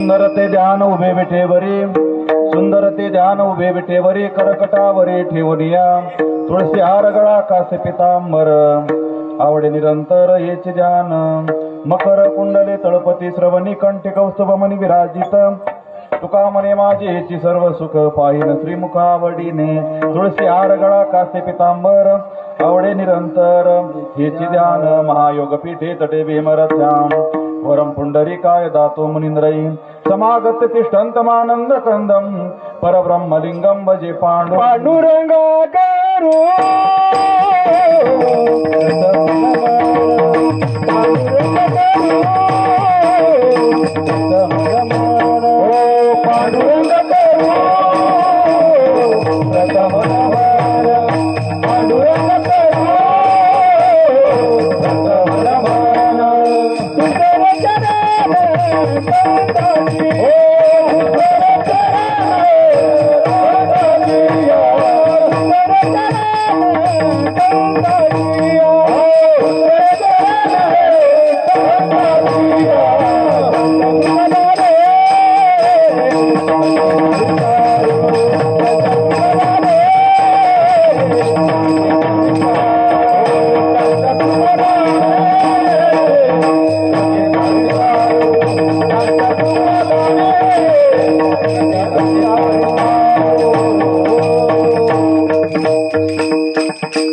सुंदर ते ध्यान उभे विठेवरी, सुंदर ते ध्यान उभे विठेवरी, करकटावरी ठेवूनिया तुळशी हार गळा कासे पितांबर, आवडे निरंतर येचे ध्यान. मकर कुंडले तळपती श्रवणी कंठी कौस्तुभ मनी विराजित, तुका मने माझे हेची सर्व सुख पाहिन श्रीमुखावडीने. तुळशी हार गळा कासे पितांबर, आवडे निरंतर हेची ध्यान. महायोग पीठे तटे भीमरथ्याम, वरम पुंडरीकाय दातो मुनींद्रई, समागत तिष्ठन्तमानंद कंदम, परब्रह्मलिंगम भजे पांडुरंगा करू.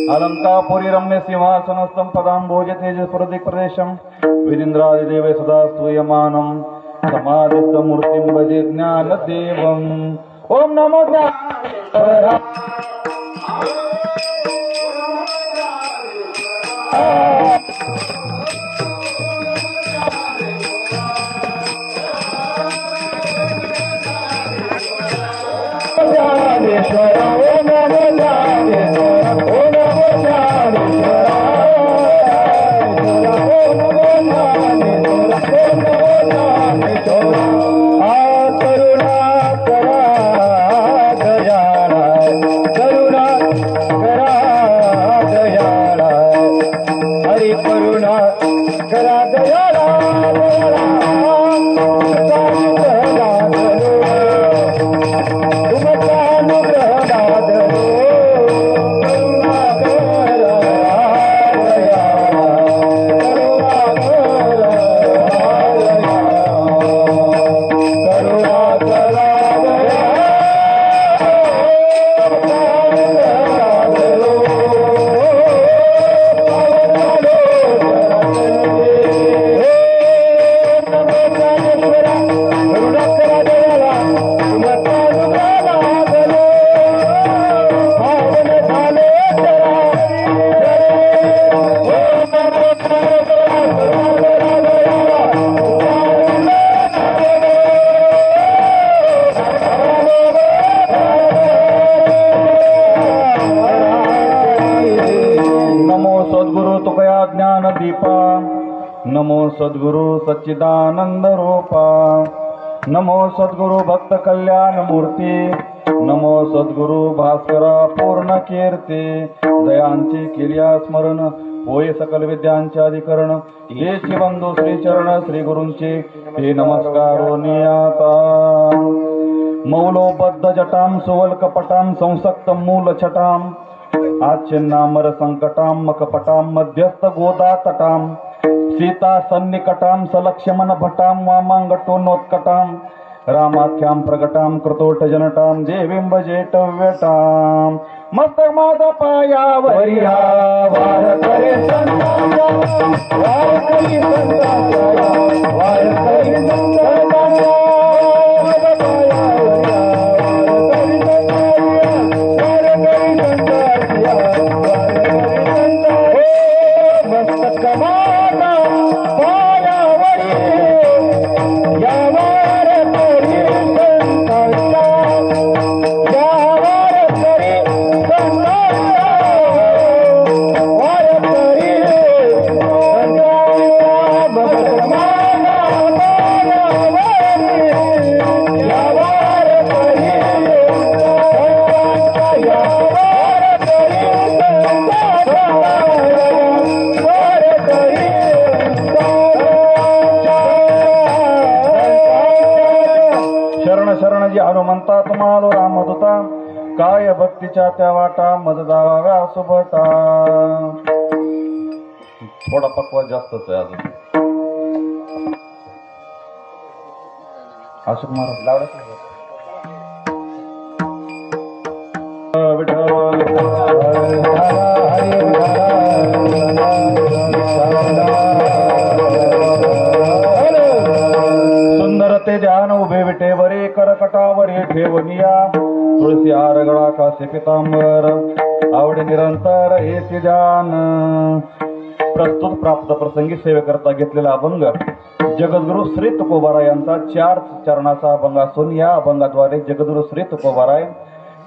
अलंकापुरी रम्य सिंहासनस्थं पदांभोज तेजस्फुरदिक् प्रदेशं, विदिन्द्रादिदेवे सदा स्तूयमानं, समाधिस्थ मूर्तिं भजे ज्ञानदेवम्. ओम नमो ज्ञानेश्वराय. नमो सद्गुरु सच्चिदानंद रूपा, नमो सद्गुरु भक्त कल्याण मूर्ती, नमो सद्गुरु भास्करा पूर्ण कीर्ती. दयांची केलिया स्मरण होय सकल विद्यांचे अधिकरण, येची बंधू श्री चरण श्री गुरूंचे हे नमस्कारो नियाता. मौलोबद्ध जटाम सुवल कपटाम संसक्त मूल छटाम, आच्छिन्नामर संकटाम मकपटाम मध्यस्थ गोदा तटाम, सीता सन्निकटाम सलक्ष्मण भटाम वामांगटोन्नोत्कटाम, रामाख्याम प्रगटाम कृतोट जनटाम देवीं भजेटव्यटाम. मस्तक माझा पायावरी वार करे संतांचा, वार करी संतांचा, वार करी संतांचा. शरण जी हनुमंता तुम्हाला रामदूता काय भक्तीच्या त्या वाटा मद दावा सुभटा. थोडा पक्वा जास्तच आहे अजून. अशोक महाराज लावडा सुंदर ते ध्यान उभे विटेवरे करकटावरे ठेवनिया तुळसी हार गळा कासे पितांबर आवडे निरंतर हेचे ध्यान. प्रस्तुत प्राप्त प्रसंगी सेवेकरता घेतलेला अभंग जगद्गुरु श्री तुकोबाराय यांचा 4 चरणाचा अभंग असून या अभंगाद्वारे जगद्गुरु श्री तुकोबाराय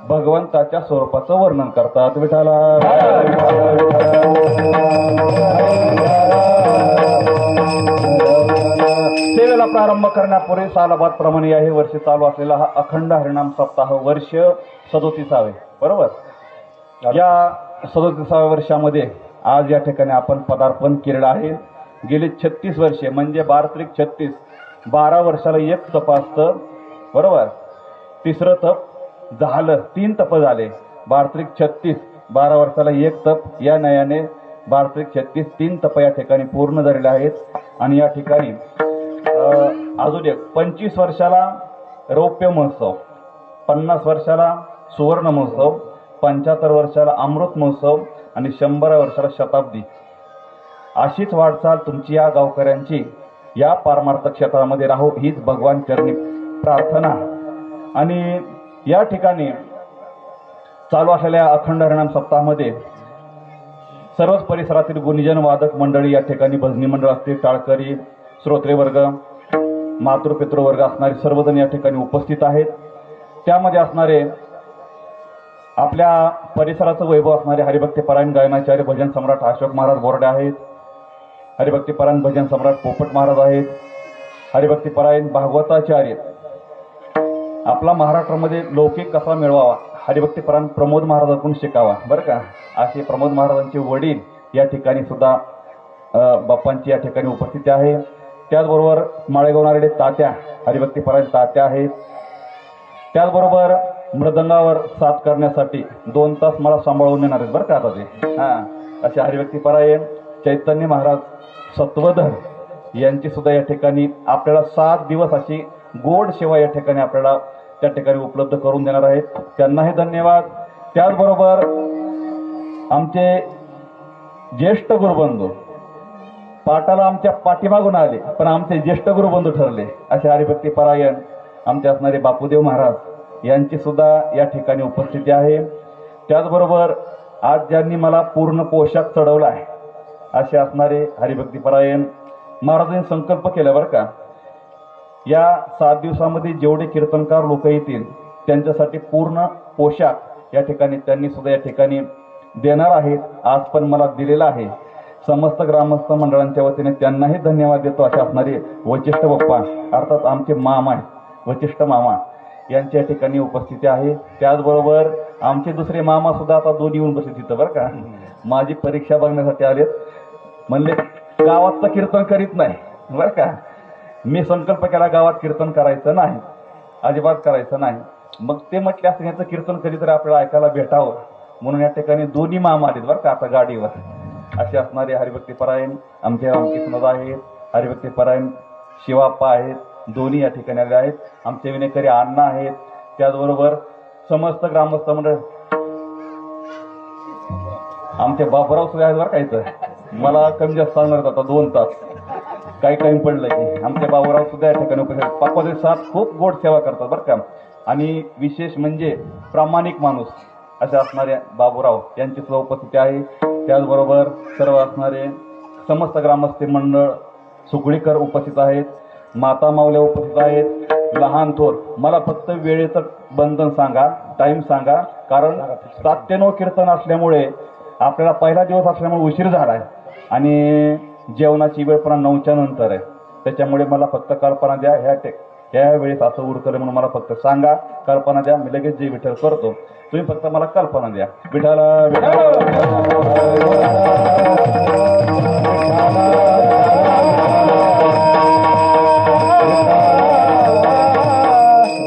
भगवंताच्या स्वरूपाचं वर्णन करतात. विठाला सेवेला प्रारंभ करण्यापूर्वी सालाबाद प्रमाणे या हे वर्षी चालू असलेला हा अखंड हरिनाम सप्ताह वर्ष 37वे बरोबर. या 37व्या वर्षामध्ये आज या ठिकाणी आपण पदार्पण केलेलं आहे. गेली 36 वर्षे म्हणजे 12×36 12 वर्षाला एक तप असतं बरोबर. तिसरं तप झालं, 3 तप झाले. 12×36 12 वर्षाला एक तप या नयाने 12×36 3 तप या ठिकाणी पूर्ण झालेले आहेत. आणि या ठिकाणी अजून एक 25 वर्षाला रौप्य महोत्सव, 50 वर्षाला सुवर्ण महोत्सव, 75 वर्षाला अमृत महोत्सव आणि 100 वर्षाला शताब्दी. अशीच वाटचाल तुमची या गावकऱ्यांची या पारमार्थ क्षेत्रामध्ये राहो हीच भगवान चरणी प्रार्थना. आणि या ठिकाणी चालू असलेल्या अखंड हरिनाम सप्ताहामध्ये सर्वच परिसरातील गुणीजन वादक मंडळी या ठिकाणी भजनी मंडळ असतील, टाळकरी, श्रोत्रे वर्ग, मातृपितृ वर्ग असणारे सर्वजण या ठिकाणी उपस्थित आहेत. त्यामध्ये असणारे आपल्या परिसराचं वैभव असणारे हरिभक्तीपरायण गायनाचार्य भजन सम्राट अशोक महाराज बोर्डे आहेत. हरिभक्तीपरायण भजन सम्राट पोपट महाराज आहेत. हरिभक्तीपरायण भागवताचार्य आपला महाराष्ट्रामध्ये लौकिक कसा मिळवावा हरिभक्तीपरायण प्रमोद महाराजांकडून शिकावा बरं का. असे प्रमोद महाराजांचे वडील या ठिकाणी सुद्धा बाप्पांची या ठिकाणी उपस्थिती आहे. त्याचबरोबर माळेगाव नारडे तात्या हरिभक्तीपरायण तात्या आहेत. त्याचबरोबर मृदंगावर साथ करण्यासाठी 2 तास मला सांभाळून येणार आहेत बरं का आता ते. असे हरिभक्तीपरायण चैतन्य महाराज सत्वधर यांची सुद्धा या ठिकाणी आपल्याला 7 दिवस अशी गोड सेवा या ठिकाणी आपल्याला त्या ठिकाणी उपलब्ध करून देणार आहेत. त्यांनाही धन्यवाद. त्याचबरोबर आमचे ज्येष्ठ गुरुबंधू पाटाला आमच्या पाठीमागून आले पण आमचे ज्येष्ठ गुरुबंधू ठरले असे हरिभक्तीपरायण आमचे असणारे बापूदेव महाराज यांची सुद्धा या ठिकाणी उपस्थिती आहे. त्याचबरोबर आज ज्यांनी मला पूर्ण पोशाख चढवला आहे असे असणारे हरिभक्तीपरायण महाराजांनी संकल्प केला बरं का. या 7 दिवसामध्ये जेवढे कीर्तनकार लोक येतील त्यांच्यासाठी पूर्ण पोशाख या ठिकाणी त्यांनी सुद्धा या ठिकाणी देणार आहेत. आज पण मला दिलेला आहे. समस्त ग्रामस्थ मंडळांच्या वतीने त्यांनाही धन्यवाद देतो. असे असणारे वचिष्ठ बाप्पा अर्थात आमचे मामा वचिष्ठ मामा यांची या ठिकाणी उपस्थिती आहे. त्याचबरोबर आमचे दुसरे मामा सुद्धा आता 2 येऊन बसले तिथं बरं का. माझी परीक्षा बघण्यासाठी आलेत. म्हणले गावात तर कीर्तन करीत नाही बरं का. मी संकल्प केला गावात कीर्तन करायचं नाही, अजिबात करायचं नाही. मग ते म्हटले असं यांचं कीर्तन कधीतरी आपल्याला ऐकायला भेटावं म्हणून या ठिकाणी 2 मामा आलेत बरं का आता गाडीवर. असे असणारे हरिभक्तीपरायण आमचे रामकृष्णदादा आहेत. हरिभक्तीपरायण शिवाप्पा आहेत. दोन्ही या ठिकाणी आले आहेत. आमचे विनेकरी अण्णा आहेत. त्याचबरोबर समस्त ग्रामस्थ मंडळ आमचे बाबूराव सुद्धा आहेत बरं का. इथं मला कमी जास्त सांगणार आता 2 तास काही कमी पडलं की आमचे बाबूराव सुद्धा या ठिकाणी उपस्थित. पाकवादी साथ खूप गोड सेवा करतात बरं का. आणि विशेष म्हणजे प्रामाणिक माणूस असे असणारे बाबूराव यांची सुद्धा उपस्थिती आहे. त्याचबरोबर सर्व असणारे समस्त ग्रामस्थ मंडळ सुकळीकर उपस्थित आहेत. माता माऊल्या उपस्थित आहेत. लहान थोर मला फक्त वेळेचं बंधन सांगा, टाईम सांगा, कारण 7 ते 9 कीर्तन असल्यामुळे आपल्याला पहिला दिवस असल्यामुळे उशीर झाला आहे आणि जेवणाची वेळ पण 9च्या नंतर आहे. त्याच्यामुळे मला फक्त कल्पना द्या. ह्या वेळेस असं उरकलं म्हणून मला फक्त सांगा, कल्पना द्या. मी लगेच जे विठ्ठल करतो. तुम्ही फक्त मला कल्पना द्या. विठ्ठला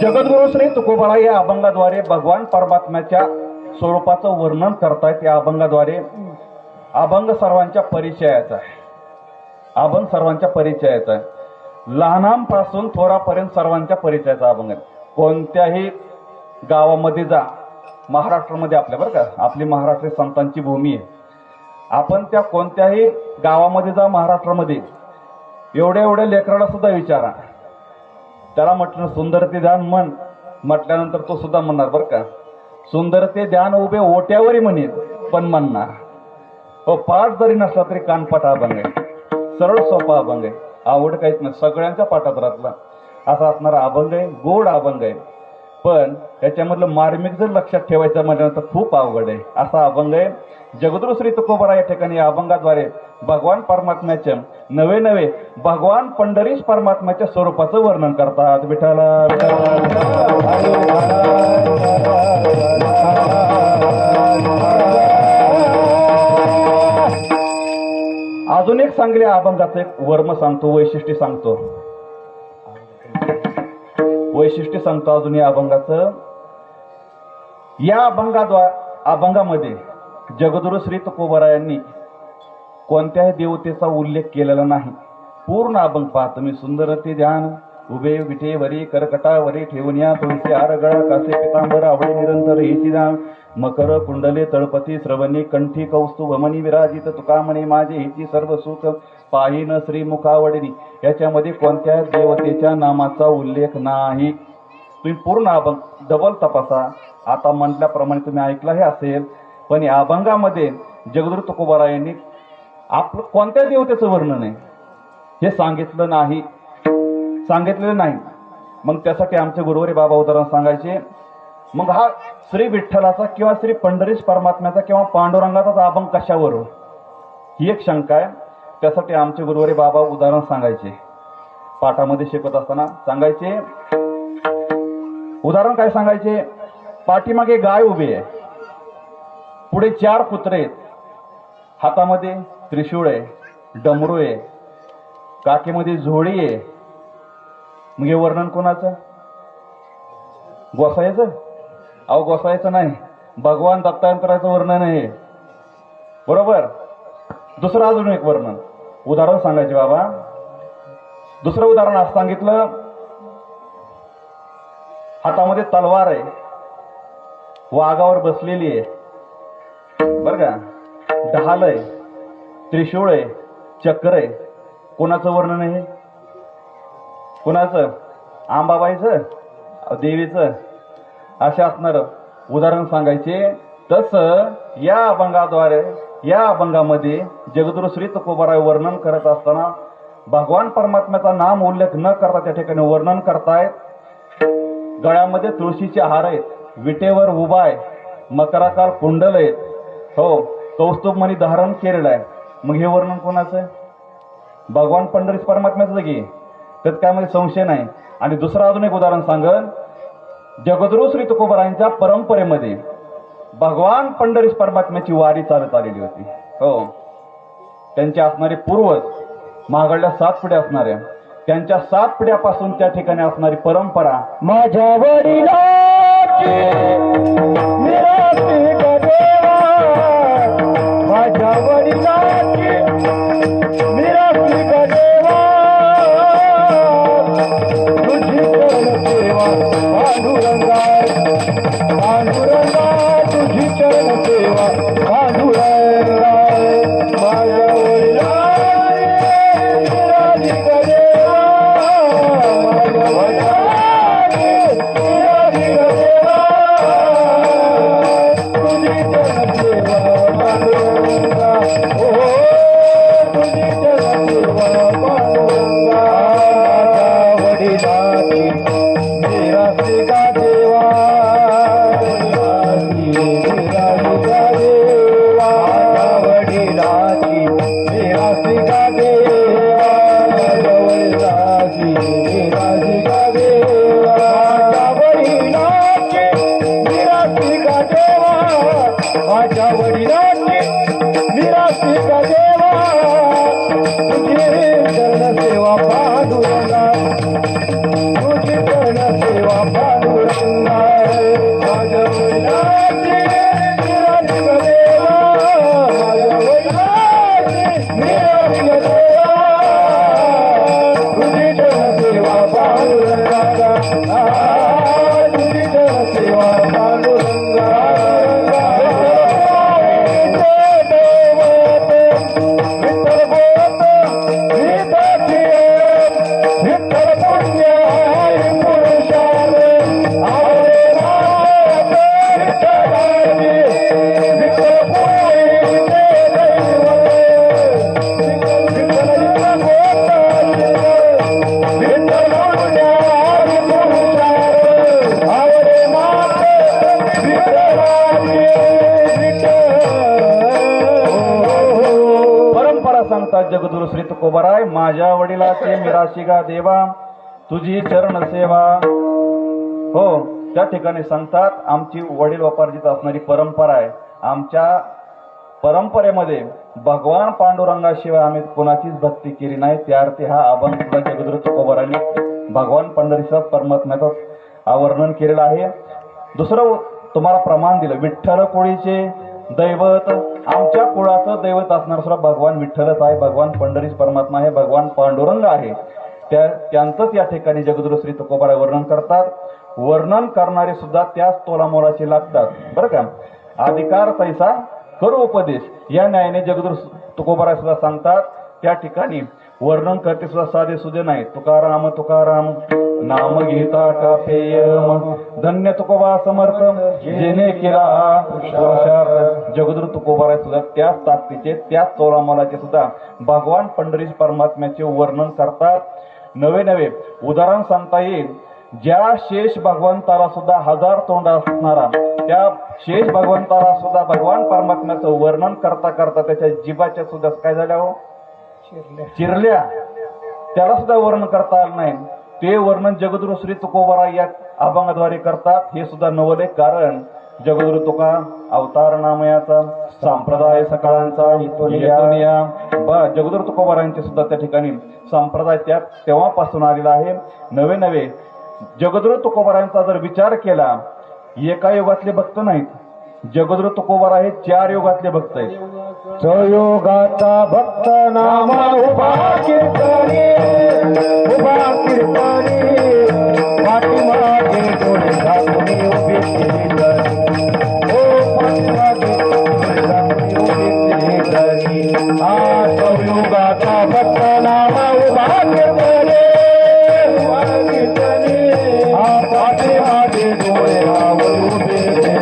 जगद्गुरु श्री तुकोबाळा या अभंगाद्वारे भगवान परमात्म्याच्या स्वरूपाचं वर्णन करतायत. या अभंगाद्वारे अभंग सर्वांच्या परिचयाचा आहे. अभंग सर्वांच्या परिचयाचा आहे. लहानांपासून थोरापर्यंत सर्वांच्या परिचयाचा अभंग आहे. कोणत्याही गावामध्ये जा, महाराष्ट्रामध्ये आपल्या बरं का, आपली महाराष्ट्र संतांची भूमी आहे. आपण त्या कोणत्याही गावामध्ये जा महाराष्ट्रामध्ये, एवढ्या एवढ्या लेकराला सुद्धा विचारा, त्याला म्हटलं सुंदर ते ध्यान मन म्हटल्यानंतर तो सुद्धा म्हणणार बरं का, सुंदर ते ध्यान उभे ओट्यावरही म्हणेल पण म्हणणार. हो, पाठ जरी नसला तरी कानपाठ अभंग आहे. सरळ सोपा अभंग आहे. आवड काहीच नाही, सगळ्यांच्या पाठात राहतला असा असणारा अभंग आहे. गोड अभंग आहे. पण त्याच्यामधलं मार्मिक जर लक्षात ठेवायचं म्हटल्यानंतर खूप अवघड आहे. असा अभंग आहे. जगद्गुरु श्री तुकोबारा या ठिकाणी या अभंगाद्वारे भगवान परमात्म्याचे नवे नवे भगवान पंढरीश परमात्म्याच्या स्वरूपाचं वर्णन करतात. विठ्ठला अजून एक सांगले अभंगाचं एक वर्म सांगतो, वैशिष्ट्य सांगतो. अजून या अभंगाचं. या अभंगामध्ये जगद्गुरु श्री तुकोबारा यांनी कोणत्याही देवतेचा उल्लेख केलेला नाही. पूर्ण अभंग पहा तुम्ही. सुंदर ते ध्यान उभे विठेवरी करकटावरी ठेवून या तुळशी हार गळा कासे पितांबर आवळे निरंतर हेची ध्यान मकर कुंडले तळपती श्रवणी कंठी कौस्तुभ मणी विराजित तुकामणी माझे हेची सर्व सुख पाहिन श्री मुखावडणी. याच्यामध्ये कोणत्या देवतेच्या नामाचा उल्लेख नाही. तुम्ही पूर्ण अभंग डबल तपासा. आता म्हटल्याप्रमाणे तुम्ही ऐकलं हे असेल, पण या अभंगामध्ये जगद्गुरु तुकोबारा यांनी आपलं कोणत्या देवतेचं वर्णन आहे हे सांगितलेलं नाही. मग त्यासाठी आमचे गुरुवारी बाबा उदाहरण सांगायचे. मग हा श्री विठ्ठलाचा किंवा श्री पंढरीश परमात्म्याचा किंवा पांडुरंगाचा अभंग कशावर ही एक शंका आहे. त्यासाठी आमचे गुरुवारी बाबा उदाहरण सांगायचे. पाठामध्ये शिकवत असताना सांगायचे उदाहरण. काय सांगायचे? पाठीमागे गाय उभी आहे, पुढे 4 कुत्रे आहेत, हातामध्ये त्रिशूळ आहे, डमरू आहे, काकेमध्ये झोळी आहे. मग हे वर्णन कोणाचं? गोसायचं? अहो गोसायचं नाही, भगवान दत्तांतराचं वर्णन आहे. बरोबर. दुसरं अजून एक वर्णन उदाहरण सांगायचे बाबा. दुसरं उदाहरण असं सांगितलं, हातामध्ये तलवार आहे, वाघावर बसलेली आहे बर का, ढाल आहे, त्रिशूळ आहे, चक्र आहे. कोणाचं वर्णन आहे? कोणाचं? आंबाबाईचं, देवीचं? अशा असणार उदाहरण सांगायचे. तसं या अभंगाद्वारे या अभंगामध्ये जगद्गुरु श्री तुकोबारा वर्णन करत असताना भगवान परमात्म्याचा नाम उल्लेख न करता त्या ठिकाणी वर्णन करतायत. गळ्यामध्ये तुळशीचे हार आहेत, विटेवर उभा आहे, मकराकार कुंडल आहेत, हो, कौस्तुभ मणी धारण केलेलं आहे. मग हे वर्णन कोणाचं? भगवान पंढरीश परमात्म्याचं की, त्यात काय मध्ये संशय नाही. आणि दुसरं अजून एक उदाहरण सांगन. जगद्गुरु श्री तुकोबारांच्या परंपरेमध्ये भगवान पंढरीश परमात्म्याची वारी चालत आलेली होती. हो, त्यांचे असणारे पूर्वज मागल्या 7 पिढ्या असणाऱ्या, त्यांच्या 7 पिढ्यापासून त्या ठिकाणी असणारी परंपरा. माझ्या वडिलांची मिरासी देवा, माझ्या वडिलांची मिरासी देवा, तुझी चरण सेवा पांडुरंगा, पांडुरंगा तुझी चरण सेवा पांडुरंगा. माझ्या वडिलांची मिरासी देवा, माझ्या वडिलांची मिरासी देवा, तुझी चरण सेवा पांडुरंगा. सेवा पांडुरंगा माझ्या वडिलांची निराधिक देवा माझ्या वडिलांची निराधिक देवा तुझी जनसेवा पांडुरंगा तुझी जनसेवा पांडुरंगा सांगतात जगद्गुरु श्री तुकोबाराय माझ्या वडिलाचे मिराशिगा देवा तुझी चरण सेवा. हो त्या ठिकाणी सांगतात आमची वडील वापर्जित असणारी परंपरा आहे. आमच्या परंपरेमध्ये भगवान पांडुरंगाशिवाय आम्ही कोणाचीच भक्ती केली नाही. त्या अर्थी हा अभंग सुद्धा जगद्गुरु तुकोबारांनी भगवान पंढरीचा परमात्म्याचं वर्णन केलेलं आहे. दुसरं तुम्हाला प्रमाण दिलं विठ्ठल कोळीचे दैवत. आमच्या कुळाचं दैवत असणार सुद्धा भगवान विठ्ठलच आहे. भगवान पंढरीच परमात्मा आहे. भगवान पांडुरंग आहे. त्यांचंच या ठिकाणी जगद्गुरु श्री तुकोबाराय वर्णन करतात. वर्णन करणारे सुद्धा त्याच तोलामोलाचे लागतात बरं का. अधिकार तैसा करू उपदेश या न्यायाने जगद्गुरु तुकोबाराय सुद्धा सांगतात. त्या ठिकाणी वर्णन करते सुद्धा साधे सुधे नाही. तुकाराम तुकाराम नाम घेता का पेयम धन्य तुकोबा समर्थ जेने केला पुरुषार्थ. जगद्गुरु तुकोबाराय सुद्धा त्याच ताकदीचे त्याच तोलामोलाचे सुद्धा भगवान पंढरीश परमात्म्याचे वर्णन करतात. नवे नवे उदाहरण सांगता येईल. ज्या शेष भगवंताला सुद्धा हजार तोंड असणारा त्या शेष भगवंताला सुद्धा भगवान परमात्म्याचं वर्णन करता करता त्याच्या जिभाच्या सुद्धा काय झाल्या हो चिरल्या. त्याला सुद्धा वर्णन करता आलं नाही. ते वर्णन जगद्गुरु श्री तुकोबाराय या अभंगाद्वारे करतात. हे सुद्धा नवले कारण जगद्गुरु तुका अवतार नामयाचा संप्रदाय सकाळांचा जगद्गुरु तुकोबारायांचे सुद्धा त्या ठिकाणी संप्रदाय त्या तेव्हापासून आलेला आहे. नवे नवे जगद्गुरु तुकोबारायांचा जर विचार केला एका युगातले भक्त नाहीत. जगद्गुरु तुकोबाराय हे 4 युगातले भक्त आहेत. सहयोगाचा भक्त नामा उभा कीर्तनी पाठीमागे डोळे झाकून उभी केली पाठीमागे डोळे झाकून उभी केली. सहयोगाचा भक्त नामा उभा कीर्तनी पाठीमागे डोळे झाकून उभी केली.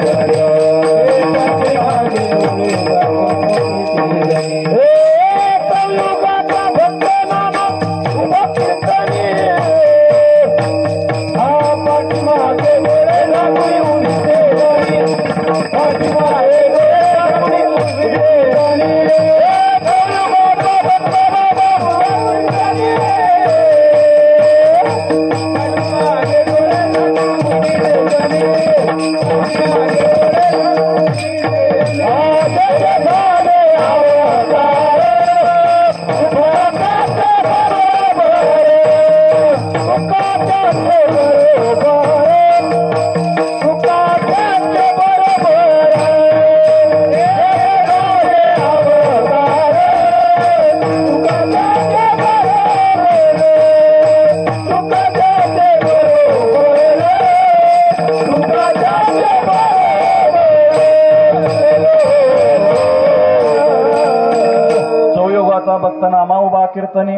नामा उभा कीर्तनी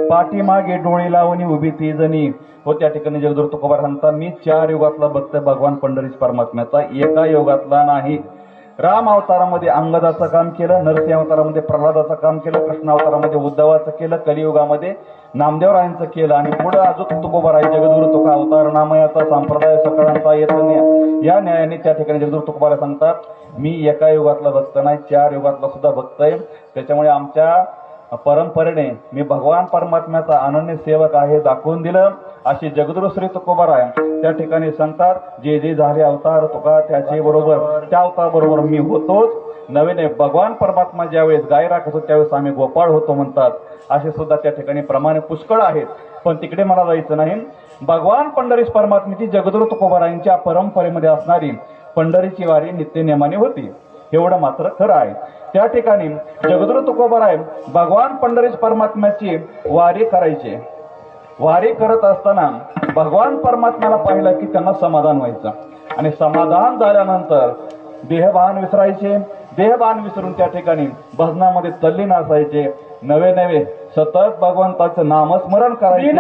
पाठीमागे डोळे लावणी उभी ती जणी. हो त्या ठिकाणी जगद्गुरु तुकोबाराय सांगतात मी 4 युगातला भक्त भगवान पंढरीश परमात्म्याचा एका युगातला नाही. राम अवतारामध्ये अंगदाचं काम केलं. नरसिंह अवतारामध्ये प्रल्हादाचं काम केलं. कृष्ण अवतारामध्ये उद्धवाचं केलं. कलियुगामध्ये नामदेवरायांचं केलं. आणि पुढे अजून तुकोबाराय जगद्गुरु तुका अवतार नामयाचा संप्रदाय सकाळांचा येत या न्यायाने त्या ठिकाणी जगद्गुरु तुकोबाराय सांगतात मी एका युगातला भक्त नाही 4 युगातला सुद्धा भक्त आहे. त्याच्यामुळे आमच्या परंपरेने मी भगवान परमात्म्याचा अनन्य सेवक आहे दाखवून दिलं. अशी जगद्गुरु श्री तुकोबाराय त्या ठिकाणी सांगतात, जे जे झाले अवतार तुका त्याचे बरोबर, त्या अवतार बरोबर मी होतोच. नवीने भगवान परमात्मा ज्यावेळेस गाय राखत होतो त्यावेळेस आम्ही गोपाळ होतो म्हणतात. असे सुद्धा त्या ठिकाणी प्रमाणे पुष्कळ आहेत. पण तिकडे मला जायचं नाही. भगवान पंढरीश परमात्म्याची जगद्गुरु तुकोबारायांच्या परंपरेमध्ये असणारी पंढरीची वारी नित्यनेमाने होती, एवढं मात्र खरं आहे. त्या ठिकाणी जगद्गुरु तुकोबाराय भगवान पंढरीश परमात्म्याची वारी करायचे. वारी करत असताना भगवान परमात्म्याला पाहिलं की त्यांना समाधान व्हायचं आणि समाधान झाल्यानंतर देहभान विसरायचे. देहभान विसरून त्या ठिकाणी भजनामध्ये तल्लीन असायचे. नवे नवे सतत भगवंताचं नामस्मरण करायचे.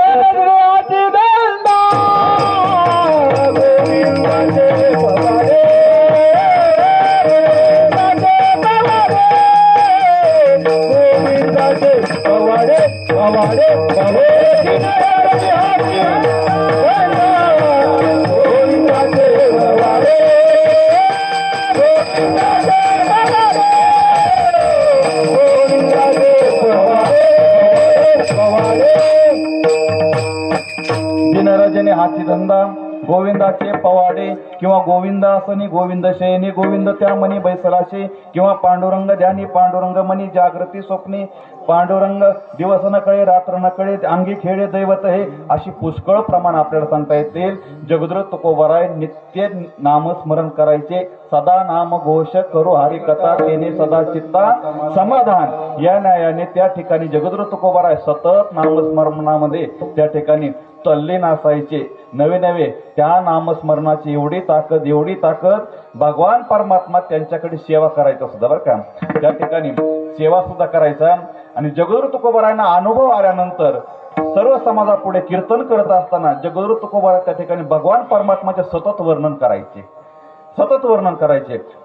दिनरजने हाती धंदा गोविंदाचे पवाडे किंवा गोविंदासनी गोविंद शयनी गोविंद त्या मनी बैसलाशे किंवा पांडुरंग ध्यानी पांडुरंग मनी जागृती स्वप्नी पांडुरंग दिवस न कळे रात्र न कळे अंगी खेळे दैवत हे अशी पुष्कळ प्रमाण आपल्याला सांगता येतील. जगद्गुरु तुकोबाराय नित्य नामस्मरण करायचे. सदा नाम घोष करू हरी कथा तेने सदा चित्ता समाधान. या न्यायाने त्या ठिकाणी जगद्गुरु तुकोबाराय सतत नामस्मरणामध्ये त्या ठिकाणी तल्लीन असायचे. नवे नवे त्या नामस्मरणाची एवढी ताकद भगवान परमात्मा त्यांच्याकडे सेवा करायचा सुद्धा बरं का. त्या ठिकाणी सेवा सुद्धा करायचा. आणि जगद्गुरु तुकोबारायांना अनुभव आल्यानंतर सर्व समाजापुढे कीर्तन करत असताना जगद्गुरु तुकोबाराय त्या ठिकाणी भगवान परमात्माचे सतत वर्णन करायचे.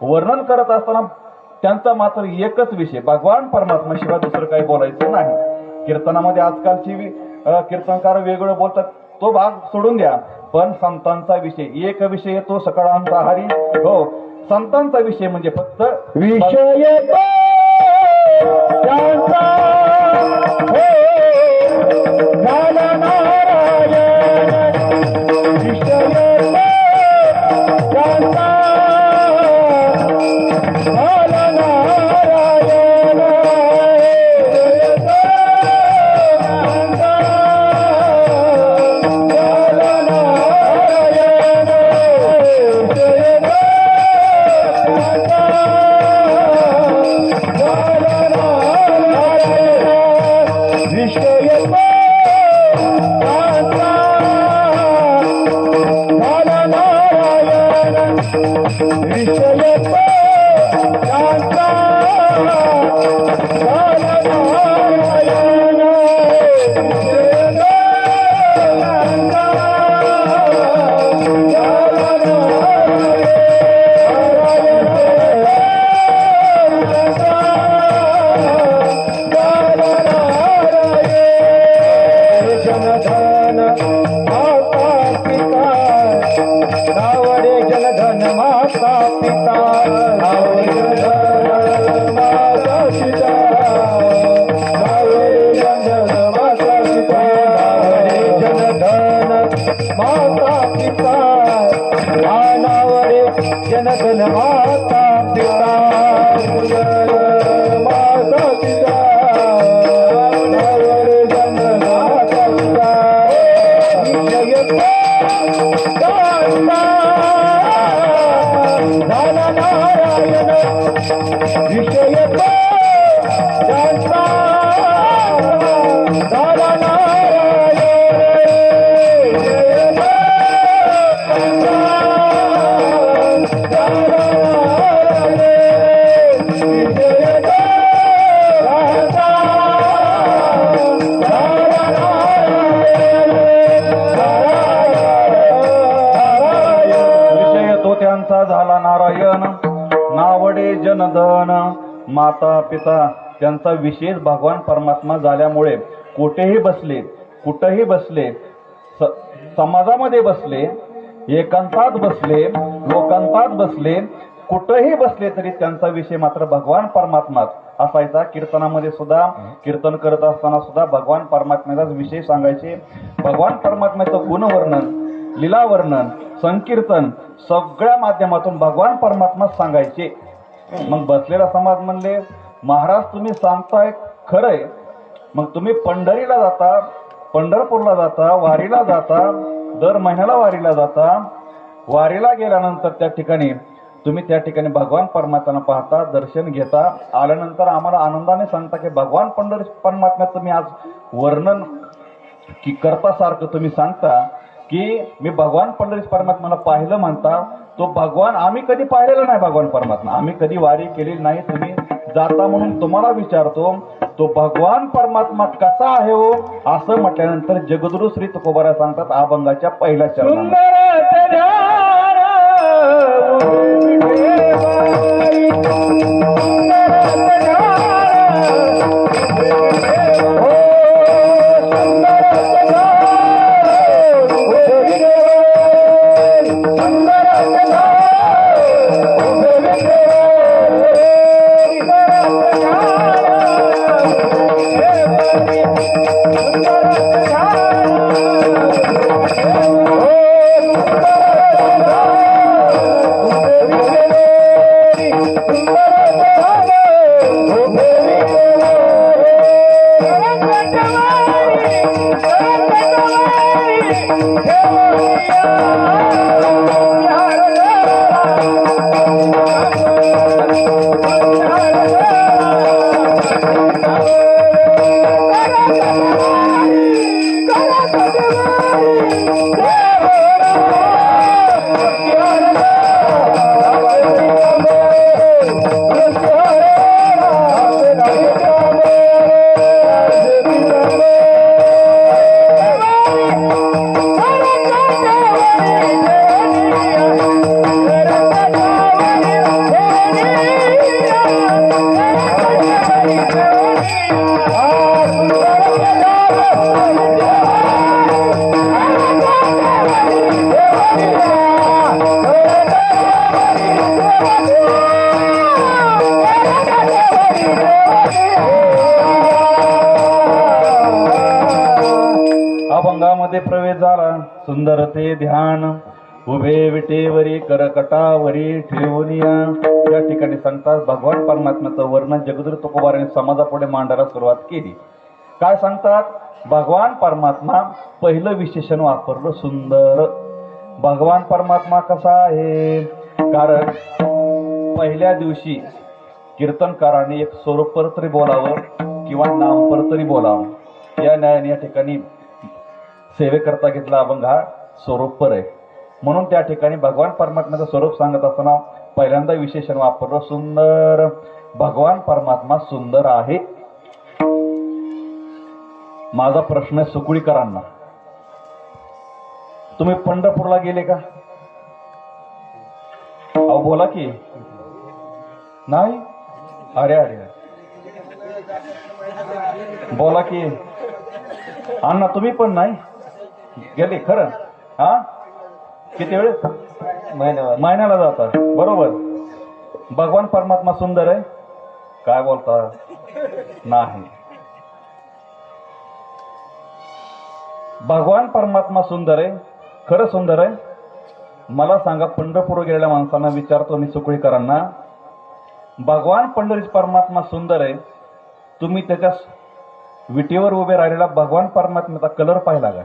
वर्णन करत असताना त्यांचा मात्र एकच विषय, भगवान परमात्मा शिवाय दुसरं काही बोलायचं नाही. कीर्तनामध्ये आजकालची कीर्तनकार वेगळं बोलतात, तो भाग सोडून द्या. पण संतांचा विषय, एक विषय तो सकळांचा हरी. हो, संतांचा विषय म्हणजे फक्त विषय त्यांचा हो झाला नारायण. विषय त्यांचा झाला नारायण. जनगण माता पिता माता पिता जनगण माता पिता झाला नारायण विषय जानता झाला झाला नारायण. नावडे जनधन माता पिता त्यांचा विशेष भगवान परमात्मा झाल्यामुळे कुठेही बसले समाजामध्ये बसले, एकांतात बसले, लोकांतात बसले, कुठंही बसले तरी त्यांचा विषय मात्र भगवान परमात्माच असायचा. कीर्तनामध्ये सुद्धा कीर्तन करत असताना सुद्धा भगवान परमात्म्याचाच विषय सांगायचे. भगवान परमात्म्याचं गुणवर्णन, लीला वर्णन, संकीर्तन सगळ्या माध्यमातून भगवान परमात्मा सांगायचे. मग बसलेला समाज म्हणले, महाराज तुम्ही सांगताय खरंय, मग तुम्ही पंढरीला जाता, पंढरपूरला जाता, वारीला जाता, दर महिन्याला वारीला जाता, वारीला गेल्यानंतर त्या ठिकाणी तुम्ही त्या ठिकाणी भगवान परमात्म्याला पाहता, दर्शन घेता, आल्यानंतर आम्हाला आनंदाने सांगता की भगवान पंढरी परमात्म्याचं तुम्ही आज वर्णन की करता सारखं तुम्ही सांगता की मी भगवान पंढरी परमात्म्याला पाहिलं म्हणता. तो भगवान आम्ही कधी पाहिलेला नाही, भगवान परमात्मा आम्ही कधी वारी केलेली नाही. तुम्ही जाता म्हणून तुम्हाला विचारतो, तो भगवान परमात्मा कसा आहे हो असं म्हटल्यानंतर जगद्गुरु श्री तुकोबाराय सांगतात अभंगाच्या पहिल्या चरणात, अभंगामध्ये प्रवेश झाला. सुंदर ते ध्यान उभे विटेवरी करकटावरी ठेवूनिया. या ठिकाणी सांगतात भगवान परमात्म्याचं वर्णन जगद्गुरु तुकोबाराने समाजापुढे मांडायला सुरुवात केली. काय सांगतात? भगवान परमात्मा पहिलं विशेषण वापरलं सुंदर. भगवान परमात्मा कसा आहे? कारण पहिल्या दिवशी कीर्तनकाराने एक स्वरूपर तरी बोलावं किंवा नामपर तरी बोलावं. या न्यायाने या ठिकाणी सेवेकरता घेतला अभंग हा स्वरूपर आहे. म्हणून त्या ठिकाणी भगवान परमात्म्याचं स्वरूप सांगत असताना पहिल्यांदा विशेषण वापरलं सुंदर. भगवान परमात्मा सुंदर आहे. माझा प्रश्न आहे सुकुळीकरांना, तुम्ही पंढरपूरला गेले का? अहो बोला की नाही. अरे अरे बोला की अण्णा, तुम्ही पण नाही गेले खरं? हा, किती वेळ? महिन्याला जाता, बरोबर. भगवान परमात्मा सुंदर आहे काय बोलता? नाही. भगवान परमात्मा सुंदर आहे, खरं सुंदर आहे. मला सांगा, पंढरपूर गेलेल्या माणसांना विचारतो मी सुकुळीकरांना, भगवान पंढरीच परमात्मा सुंदर आहे, तुम्ही त्याच्या विटेवर उभे राहिलेला भगवान परमात्म्याचा कलर पाहिला का?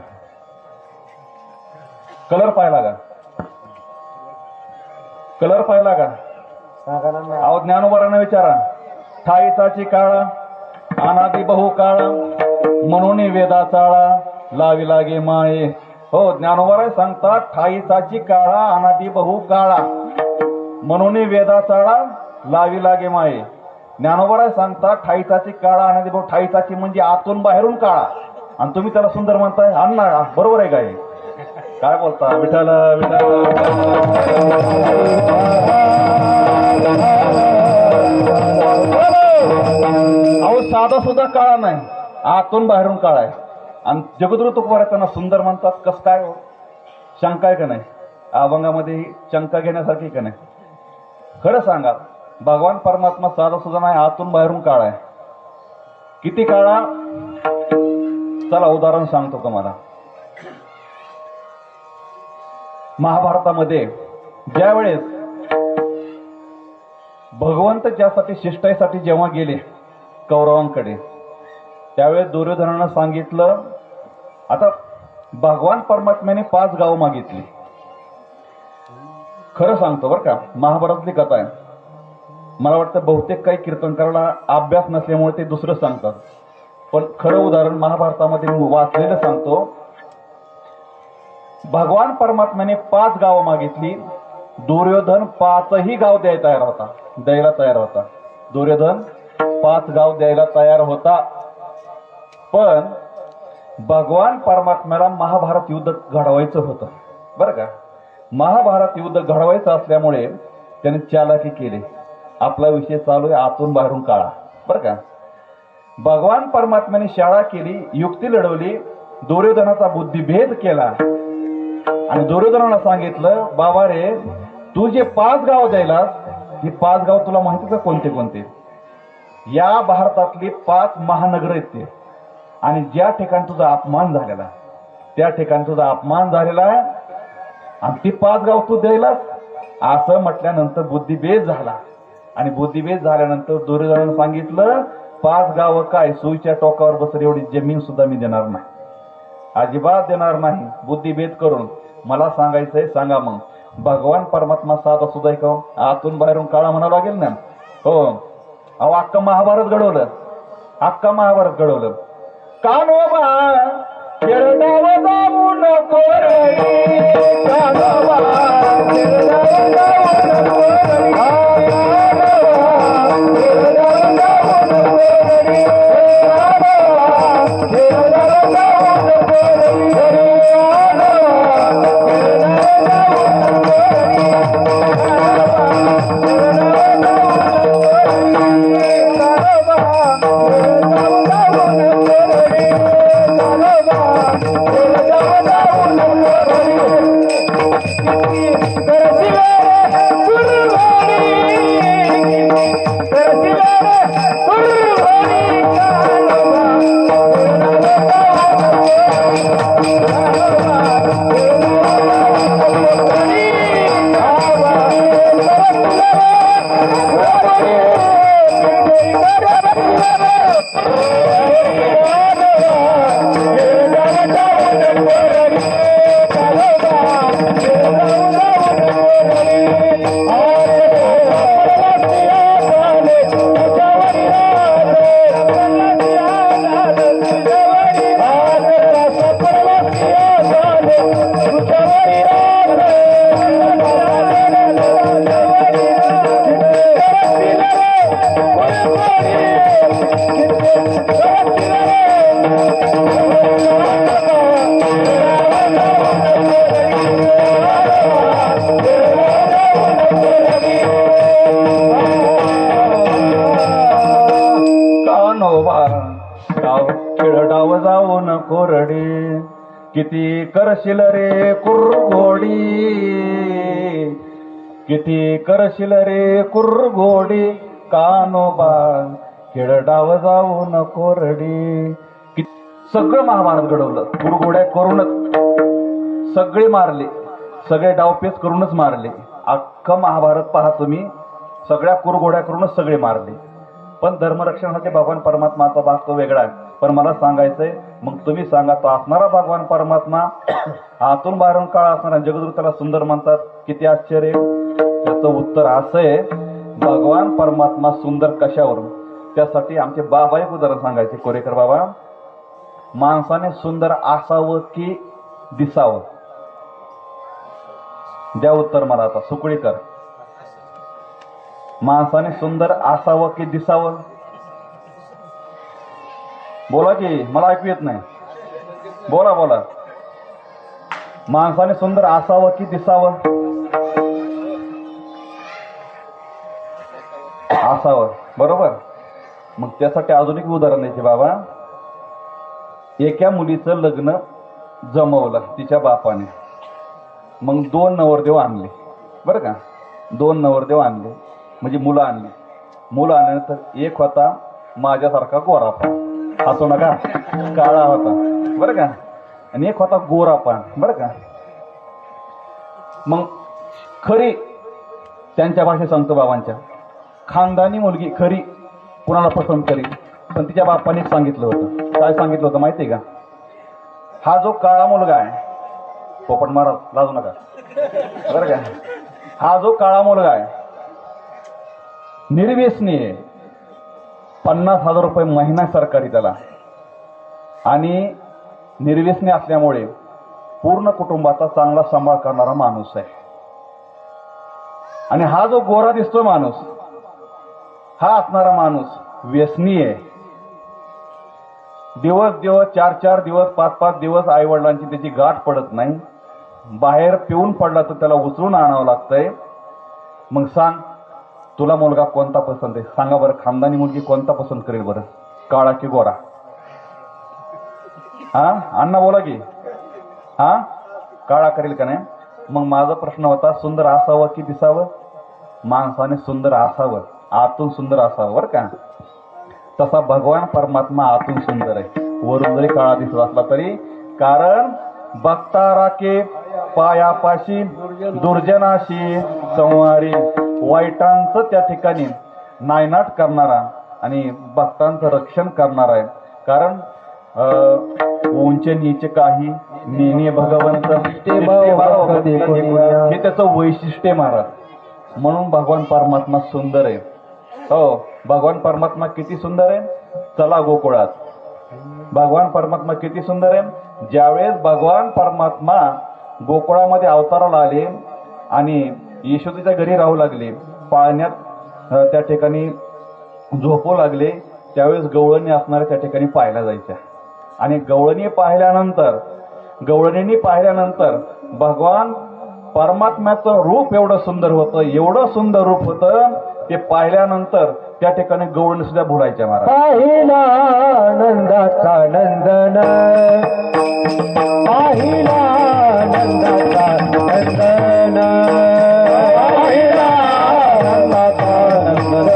कलर पाहिला का? कलर पाहिला का? अहो ज्ञानोबारांना विचारा. ठाईचाची काळा अनादी बहु काळा म्हणून वेदा चाळा लावी लागे माये. हो, ज्ञानोबाराय सांगतात ठाईचाची काळा अनादी बहु काळा म्हणून वेदा चाळा लावी लागे माये. ज्ञानोबाराय सांगतात ठाईचाची काळा अनादी बहु. ठाईचाची म्हणजे आतून बाहेरून काळा, आणि तुम्ही त्याला सुंदर म्हणताय. अण्णा बरोबर आहे काय? काय बोलता? विठाला अहो साधा सुद्धा काळा नाही, आतून बाहेरून काळा आहे. आणि जगद्गुरु तुकोबाराय त्यांना सुंदर म्हणतात. कस काय हो? शंका आहे का नाही? अभंगामध्ये शंका घेण्यासारखी का नाही? खरं सांगा, भगवान परमात्मा साधा सुद्धा नाही, आतून बाहेरून काळा आहे. किती काळा? चला उदाहरण सांगतो तुम्हाला. महाभारतामध्ये ज्या वेळेस भगवंत ज्यासाठी शिष्टाईसाठी जेव्हा गेले कौरवांकडे, त्यावेळेस दुर्योधनानं सांगितलं, आता भगवान परमात्म्याने 5 गावं मागितली. खरं सांगतो बरं का, महाभारतातली कथा आहे. मला वाटतं बहुतेक काही कीर्तनकाराला अभ्यास नसल्यामुळे ते दुसरं सांगतात, पण खरं उदाहरण महाभारतामध्ये मी वाचलेलं सांगतो. भगवान परमात्म्याने 5 गावं मागितली. दुर्योधन 5ही गाव द्यायला तयार होता. दुर्योधन 5 गाव द्यायला तयार होता. पण भगवान परमात्म्याला महाभारत युद्ध घडवायचं होतं बरं का. महाभारत युद्ध घडवायचं असल्यामुळे त्याने चालाकी केली. आपला विषय चालू आहे, आतून बाहेरून काळा बरं का. भगवान परमात्म्याने शाळा केली, युक्ती लढवली, दुर्योधनाचा बुद्धिभेद केला आणि दुर्योधनाला सांगितलं, बाबा रे, तू जे 5 गाव द्यायलास, ही 5 गाव तुला माहिती का कोणते कोणते? या भारतातली 5 महानगर आहेत ते, आणि ज्या ठिकाणी तुझा अपमान झालेला त्या ठिकाणी तुझा अपमान झालेला आहे, आणि ती 5 गाव तू द्यायलास. असं म्हटल्यानंतर बुद्धिभेद झाला, आणि बुद्धिभेद झाल्यानंतर दुर्योधनानं सांगितलं, 5 गावं काय, सुईच्या टोकावर बसर एवढी जमीन सुद्धा मी देणार नाही, अजिबात देणार नाही. बुद्धिभेद करून मला सांगायचंय, सांगा मग भगवान परमात्मा साधा सुद्धा का आतून बाहेरून काळा म्हणावं लागेल ना? हो. अहो, अख्खं महाभारत घडवलं, अख्खं महाभारत घडवलं. कान्होबा खेळडाव जाऊ नको रे, कान्होबा खेळडाव जाऊ नको रे, कान्होबा खेळडाव जाऊ नको रे, कान्होबा खेळडाव जाऊ नको रे, खेळडाव जाऊ नको रडे, किती करशील रे कुरघोडी, किती करशील रे कुरघोडी, कान्होबा खेळडाव जाऊ नको रडे. सगळं महाभारत घडवलं, कुरघोड्या करूनच सगळे मारले, सगळे डावपेच करूनच मारले. अख्खं महाभारत पहा तुम्ही, सगळ्या कुरघोड्या करूनच सगळे मारले. पण धर्मरक्षणासाठी भगवान परमात्माचा भाग तो वेगळा आहे. पण मला सांगायचंय, मग तुम्ही सांगा, तो असणारा भगवान परमात्मा आतून बाहेरून काळा असणारा जगद्गुरु त्याला सुंदर म्हणतात, किती आश्चर्य. त्याचं उत्तर असं आहे, भगवान परमात्मा सुंदर कशावरून? त्यासाठी आमचे बाबा एक उदाहरण सांगायचे, कोरेकर बाबा. माणसाने सुंदर असावं की दिसावं? द्या उत्तर मला आता, सुकळीकर. माणसाने सुंदर असावं की दिसावं? बोला की, मला ऐकू येत नाही. बोला बोला. माणसाने सुंदर असावं की दिसावं? असावं, बरोबर. मग त्यासाठी अजून एक उदाहरण द्यायचे बाबा. एका मुलीचं लग्न जमवलं तिच्या बापाने, मग 2 नवरदेव आणले बरं का. 2 नवरदेव आणले, म्हणजे मुलं आणली. मुलं आणल्यानंतर एक होता माझ्यासारखा गोरापान, हसू नका, काळा होता बरं का, आणि एक होता गोरापान बरं का. मग खरी त्यांच्या भाषेत सांगतो बाबांच्या, खानदानी मुलगी खरी कुणाला पसंत करी, पण तिच्या बापाने सांगितलं होतं. काय सांगितलं होतं माहिती आहे का? हा जो काळा मुलगा आहे, पोपट महाराज लाजू नका बरं का, हा जो काळा मुलगा आहे निर्व्यसनी आहे, 50,000 रुपये महिना सरकारी त्याला, आणि निर्व्यसनी असल्यामुळे पूर्ण कुटुंबाचा चांगला सांभाळ करणारा माणूस आहे. आणि हा जो गोरा दिसतोय माणूस, हा असणारा माणूस व्यसनी आहे. दिवस 4 दिवस 5 दिवस आई वडिलांची त्याची गाठ पडत नाही. बाहेर पिऊन पडला तर त्याला उचलून आणावं लागतंय. मग सांग, तुला मुलगा कोणता पसंत आहे? सांगा बरं, खानदानी मुलगी कोणता पसंत करेल बरं, काळा की गोरा? हा अण्णा बोला की, हा काळा करेल का नाही? मग माझा प्रश्न होता, सुंदर असावं की दिसावं? माणसाने सुंदर असावं, आतून सुंदर असावं बरं का. तसा भगवान परमात्मा आतून सुंदर आहे, वरून जरी काळा दिसत असला तरी. कारण बघता राखे पायापाशी दुर्जनाशी संवारी, वाईटांचं त्या ठिकाणी नायनाट करणारा आणि भक्तांचं रक्षण करणारा आहे. कारण उंच नीच काही नेने भगवंत हे त्याचं वैशिष्ट्य महाराज. म्हणून भगवान परमात्मा सुंदर आहे. हो, भगवान परमात्मा किती सुंदर आहे, चला गोकुळात. भगवान परमात्मा किती सुंदर आहे. ज्यावेळेस भगवान परमात्मा गोकुळामध्ये अवताराला आले आणि यशोदेच्या घरी राहू लागले, पाळण्यात त्या ठिकाणी झोपू लागले, त्यावेळेस गवळणी असणाऱ्या त्या ठिकाणी पाहायला जायच्या. आणि गवळणी पाहिल्यानंतर भगवान परमात्म्याचं रूप एवढं सुंदर होतं, एवढं सुंदर रूप होतं, ते पाहिल्यानंतर त्या ठिकाणी गवळणी सुद्धा भुलायच्या महाराज. पाहिला नंदाचा नंदन, पाहिला नंदाचा नंदन, पाहिला नंदाचा नंदन,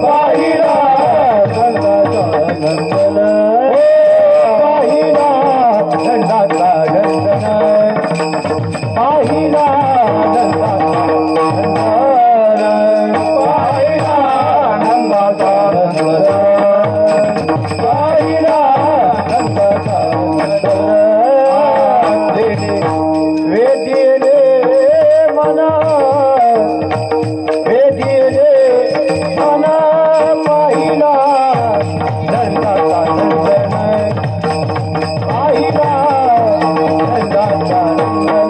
पाहिला नंदाचा नंदन, पाहिला नंदाचा नंदन, पाहिला नंदाचा नंदन, पाहिला नंदाचा नंदन, पाहिला नंदाचा नंदन. वेदिले मना, वेदिले मना, पाहिला नंदाचा नंदन, पाहिला नंदाचा नंदन. वेदिले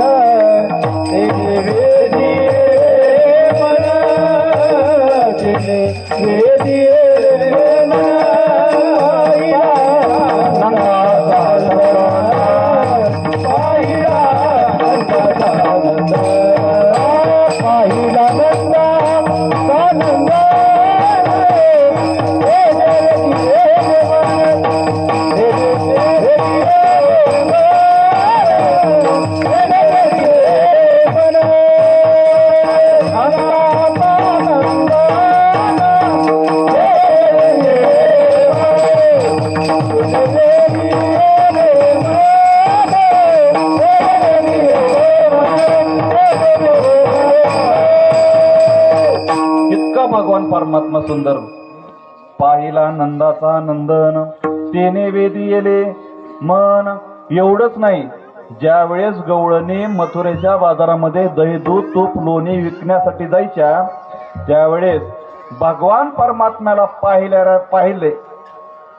मना, वेदिले मना, पाहिला नंदाचा नंदन, पाहिला नंदाचा नंदन, पाहिला नंदाचा नंदन. इतका भगवान परमात्मा सुंदर. पाहिला नंदाचा नंदन, तेने वेदिले मन. एवढंच नाही, ज्या वेळेस गवळणी मथुरेच्या बाजारामध्ये दही दूध तूप लोणी विकण्यासाठी जायच्या, त्यावेळेस भगवान परमात्म्याला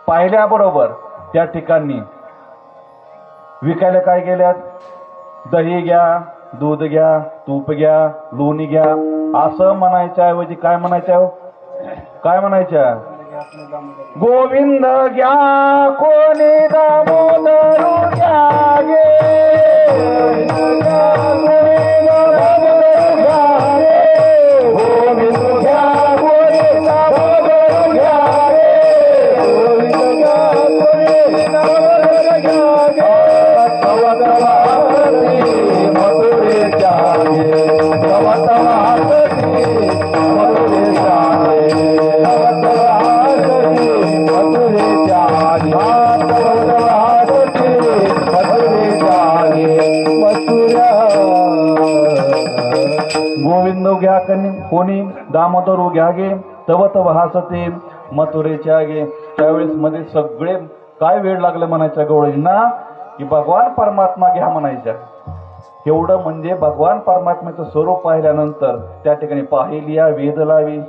पाहिल्याबरोबर त्या ठिकाणी विकायला काय गेल्यात, दही घ्या, दूध घ्या, तूप घ्या, लोणी घ्या, असं म्हणायच्या ऐवजी काय म्हणायच्या, काय म्हणायच्या, गोविंद घ्या कोणी दामोदरू घ्या गे, गोविंद घ्या कोणी दामोदरू घ्या गे, गोविंद घ्या कोणी दामोदरू घ्या गे, तव तव आरती मथुरेच्या गे, तव तव गोविंद घ्या कोणी दामोदर घ्या गे तव तव हासते मथुरेच्या गे. त्यावेळेस मध्ये सगळे काय वेळ लागलं म्हणायच्या गवळींना की भगवान परमात्मा घ्या म्हणायच्या. एवढं म्हणजे भगवान परमात्म्याचं स्वरूप पाहिल्यानंतर त्या ठिकाणी पाहिलिया वेद लावी,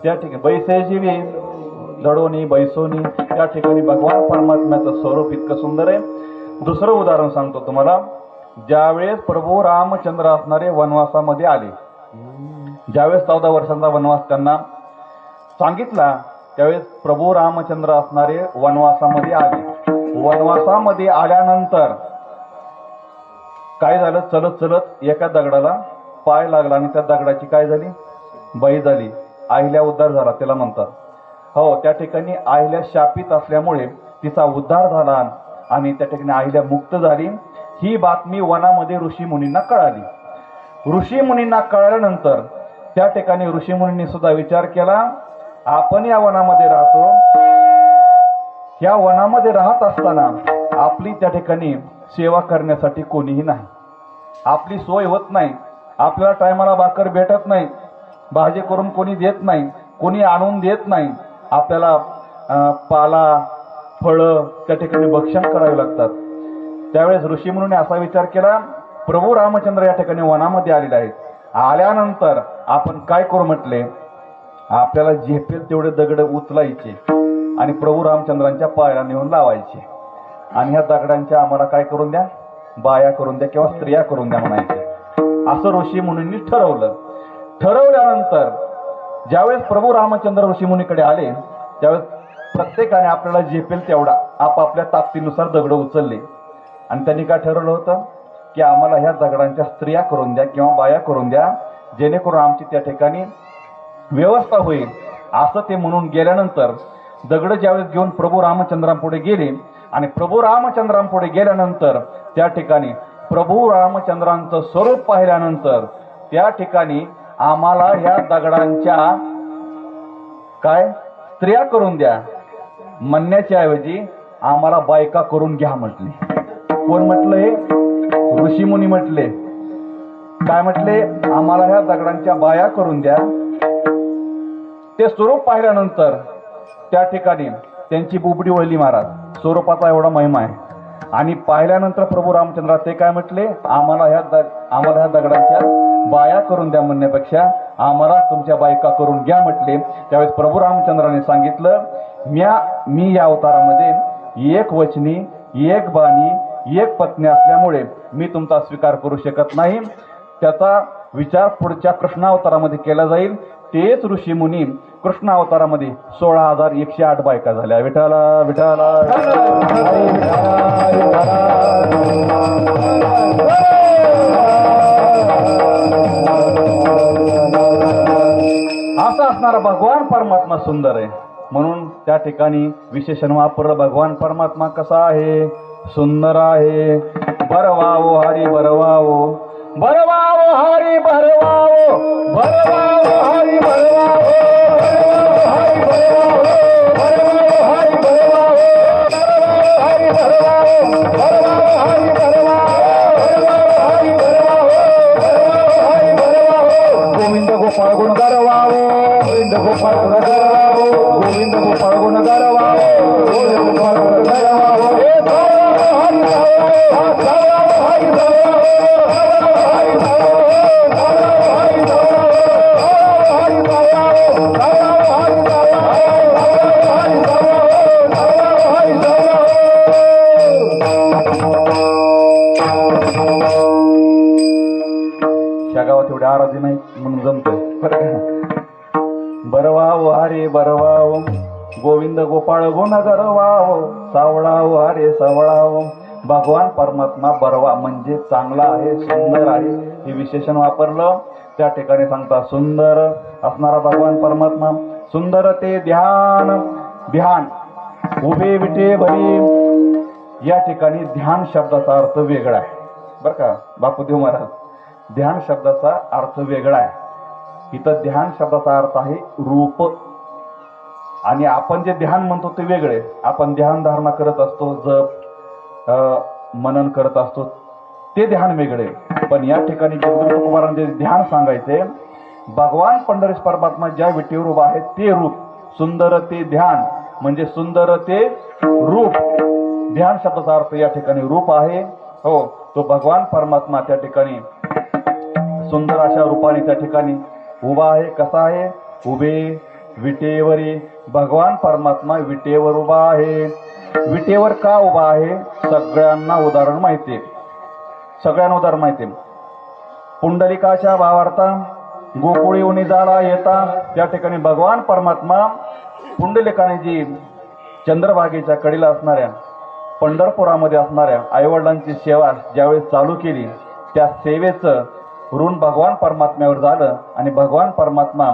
त्या ठिकाणी बैसायची वेद लढवणी बैसोनी, त्या ठिकाणी भगवान परमात्म्याचं स्वरूप इतकं सुंदर आहे. दुसरं उदाहरण सांगतो तुम्हाला. ज्यावेळेस प्रभू रामचंद्र असणारे वनवासामध्ये आले, ज्यावेळेस 14 वर्षांचा वनवास त्यांना सांगितला, त्यावेळेस प्रभू रामचंद्र असणारे वनवासामध्ये आले. वनवासामध्ये आल्यानंतर काय झालं, चलत चलत एका दगडाला पाय लागला आणि त्या दगडाची काय झाली, बाई झाली. आहिल्या उद्धार झाला त्याला म्हणतात. हो, त्या ठिकाणी आहिल्या शापित असल्यामुळे तिचा उद्धार झाला आणि त्या ठिकाणी आहिल्या मुक्त झाली. ही बातमी वनामध्ये ऋषी मुनींना कळाली. ऋषी मुनींना कळाल्यानंतर त्या ठिकाणी ऋषी मुनींनी सुद्धा विचार केला, आपण या वनामध्ये राहतो, या वनामध्ये राहत असताना आपली त्या ठिकाणी सेवा करण्यासाठी कोणीही नाही, आपली सोय होत नाही, आपल्याला टायमाला भाकर भेटत नाही, भाजी करून कोणी देत नाही, कोणी आणून देत नाही, आपल्याला पाला फळं त्या ठिकाणी भक्षण करावे लागतात. त्यावेळेस ऋषी मुनीने असा विचार केला, प्रभू रामचंद्र या ठिकाणी वनामध्ये आलेले आहेत, आल्यानंतर आपण काय करू म्हटले, आपल्याला झेपेल तेवढे दगड उचलायचे आणि प्रभू रामचंद्रांच्या पायाला नेऊन लावायचे आणि ह्या दगडांच्या आम्हाला काय करून द्या, बाया करून द्या किंवा स्त्रिया करून द्या म्हणायचे. असं ऋषी मुनींनी ठरवलं. ठरवल्यानंतर ज्यावेळेस प्रभू रामचंद्र ऋषी मुनीकडे आले, त्यावेळेस प्रत्येकाने आपल्याला झेपेल तेवढा आपापल्या ताकदीनुसार दगड उचलले आणि त्यांनी काय ठरवलं होतं की आम्हाला ह्या दगडांच्या स्त्रिया करून द्या किंवा बाया करून द्या, जेणेकरून आमची त्या ठिकाणी व्यवस्था होईल. असं ते म्हणून गेल्यानंतर दगड ज्यावेळेस घेऊन प्रभू रामचंद्रांपुढे गेले आणि प्रभू रामचंद्रांपुढे गेल्यानंतर त्या ठिकाणी प्रभू रामचंद्रांचं स्वरूप पाहिल्यानंतर त्या ठिकाणी आम्हाला ह्या दगडांच्या काय स्त्रिया करून द्या म्हणण्याच्या ऐवजी आम्हाला बायका करून घ्या म्हटले. कोण म्हटलं हे? ऋषी मुनी म्हटले. काय म्हटले? आम्हाला ह्या दगडांच्या बाया करून द्या. ते स्वरूप पाहिल्यानंतर त्या ठिकाणी त्यांची बुबडी वळली महाराज. स्वरूपाचा एवढा महिमा आहे. आणि पाहिल्यानंतर प्रभू रामचंद्र ते काय म्हटले, आम्हाला ह्या दगडांच्या बाया करून द्या म्हणण्यापेक्षा आम्हाला तुमच्या बायका करून घ्या म्हटले. त्यावेळेस प्रभू रामचंद्राने सांगितलं, मी या अवतारामध्ये एक वचनी, एक बाणी, एक पत्नी असल्यामुळे मी तुमचा स्वीकार करू शकत नाही. त्याचा विचार पुढच्या कृष्ण अवतारामध्ये केला जाईल. तेच ऋषी मुनी कृष्ण अवतारामध्ये 16,108 बायका झाल्या. विठाला विठाला असा असणारा भगवान परमात्मा सुंदर आहे. म्हणून त्या ठिकाणी विशेषण वापरलं, भगवान परमात्मा कसा आहे, सुंदर आहे. बरवावो हरी बरवावो, बरवावो हरी बरवावो, बरवावो हरी बरवावो, हरी बरवावो, बरवावो हरी बरवावो, हरी बरवावो, बरवावो हरी बरवावो, हरी बरवावो, हरी बरवावो. गोविंद गोपाळ गुण गरवावो, गोविंद गोपाळ गुण गरवावो, गोविंद गोपाळ गुण गरवावो, गोविंद गोपाळ गुण गरवावो. हे गरवावो हरी बरवावो, गरवावो हरी बरवावो, हरी बरवावो, गरवावो हरी बरवावो, हरी बरवावो, गरवावो हरी बरवावो, गरवावो हरी बरवावो, गरवावो हरी बरवावो. ह्या गावात एवढे आराधी नाही म्हणून जमतंय. बरवावो हरे बरवावो, गोविंद गोपाळ गुण गरवावो, सावळावो हरे सावळावो. भगवान परमात्मा बरवा म्हणजे चांगला आहे, सुंदर आहे, हे विशेषण वापरलं. त्या ठिकाणी सांगता सुंदर असणारा भगवान परमात्मा. सुंदर ते ध्यान, ध्यान उभे विटे भरी. या ठिकाणी ध्यान शब्दाचा अर्थ वेगळा आहे बरं का बापूदेव महाराज. ध्यान शब्दाचा अर्थ वेगळा आहे. इथं ध्यान शब्दाचा अर्थ आहे रूप. आणि आपण जे ध्यान म्हणतो ते वेगळे. आपण ध्यान धारणा करत असतो, जप मनन करत असतो, ते ध्यान वेगळे. पण या ठिकाणी जगद्गुरु तुकोबारांचे ध्यान सांगायचे, भगवान पंढरीश परमात्मा ज्या विटेवर उभा आहे ते रूप, सुंदर ते ध्यान म्हणजे सुंदर ते रूप. ध्यान शब्दाचा अर्थ या ठिकाणी रूप आहे. हो, तो भगवान परमात्मा त्या ठिकाणी सुंदर अशा रूपाने त्या ठिकाणी उभा आहे. कसा आहे? उभे विटेवरी. भगवान परमात्मा विटेवर उभा आहे. विटेवर का उभा आहे? सगळ्यांना उदाहरण माहिती आहे. सगळ्यांना उदाहरण माहिती आहे. पुंडलिकाच्या भावार्था गोकुळी उनी जाळा येता त्या ठिकाणी भगवान परमात्मा पुंडलिकाने जी चंद्रभागेच्या कडेला असणाऱ्या पंढरपुरामध्ये असणाऱ्या आईवडिलांची सेवा ज्यावेळेस चालू केली, त्या सेवेचं ऋण भगवान परमात्म्यावर झालं आणि भगवान परमात्मा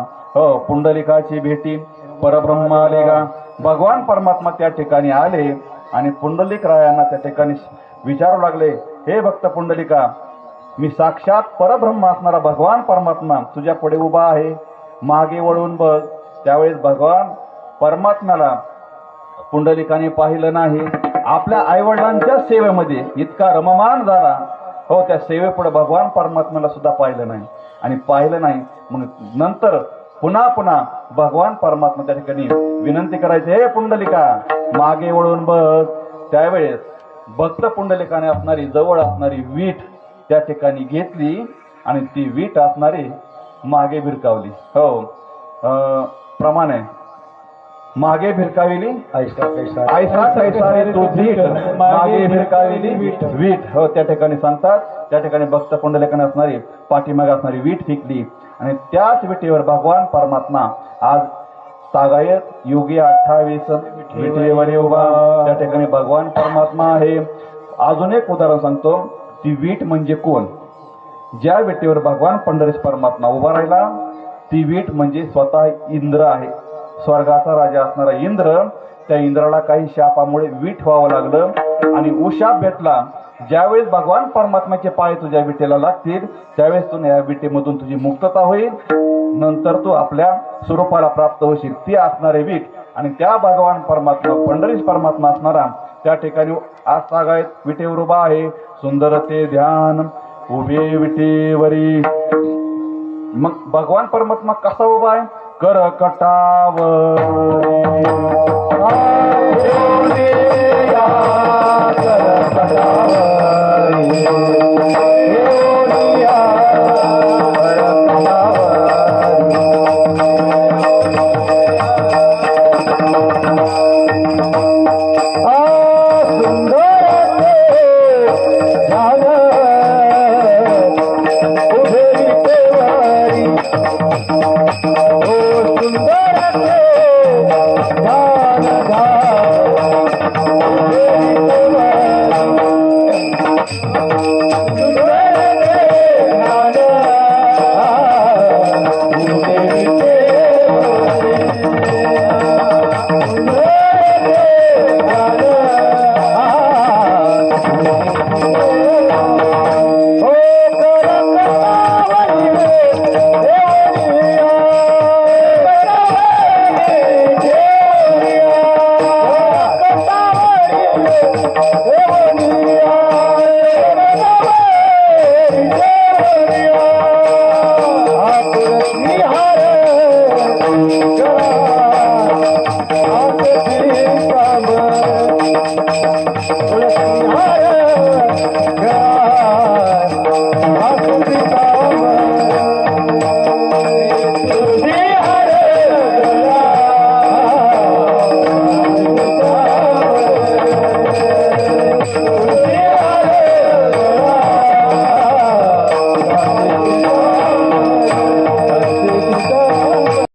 पुंडलिकाची भेटी परब्रह्म आले गा. भगवान परमात्मा त्या ठिकाणी आले आणि पुंडलिक रायांना त्या ठिकाणी विचारू लागले, हे भक्त पुंडलिका, मी साक्षात परब्रह्म असणारा भगवान परमात्मा तुझ्या पुढे उभा आहे, मागे वळून बघ. त्यावेळेस भगवान परमात्म्याला पुंडलिकाने पाहिलं नाही. आपल्या आईवडिलांच्या सेवेमध्ये इतका रममान झाला, हो, त्या सेवेपुढे भगवान परमात्म्याला सुद्धा पाहिलं नाही. आणि पाहिलं नाही म्हणून नंतर पुन्हा पुन्हा भगवान परमात्मा त्या ठिकाणी विनंती करायचे, हे पुंडलिका मागे वळून बघ. त्यावेळेस भक्त पुंडलिकाने असणारी जवळ असणारी वीट त्या ठिकाणी घेतली आणि ती वीट असणारी मागे भिरकावली. हो, प्रमाणे मागे भिरकाविली ऐसा कैसा रे तू धीट, मागे भिरकाविली वीट. हो, त्या ठिकाणी सांगतात, त्या ठिकाणी भक्त पुंडलिकाने असणारी पाठीमागे असणारी वीट फेकली आणि त्याच विटेवर भगवान परमात्मा आज तागायत युगी 28 विटेवर उभा. त्या ठिकाणी भगवान परमात्मा आहे. अजून एक उदाहरण सांगतो. ती वीट म्हणजे कोण? ज्या विटेवर भगवान पंढरीश परमात्मा उभा राहिला ती वीट म्हणजे स्वतः इंद्र आहे. स्वर्गाचा राजा असणारा इंद्र. त्या इंद्राला काही शापामुळे वीट व्हावं लागलं आणि उशाप भेटला. ज्यावेळेस भगवान परमात्म्याचे पाय तुझ्या विटेला लागतील त्यावेळेस तू या विटेमधून तुझी मुक्तता होईल. नंतर तू आपल्या स्वरूपाला प्राप्त होशील. ती असणारे वीट आणि त्या भगवान परमात्मा पंढरीश परमात्मा असणारा त्या ठिकाणी आज सागायत विटेवर उभा आहे. सुंदर ते ध्यान उभे विटेवरी. मग भगवान परमात्मा कसा उभा आहे? करकटावर. Thank you.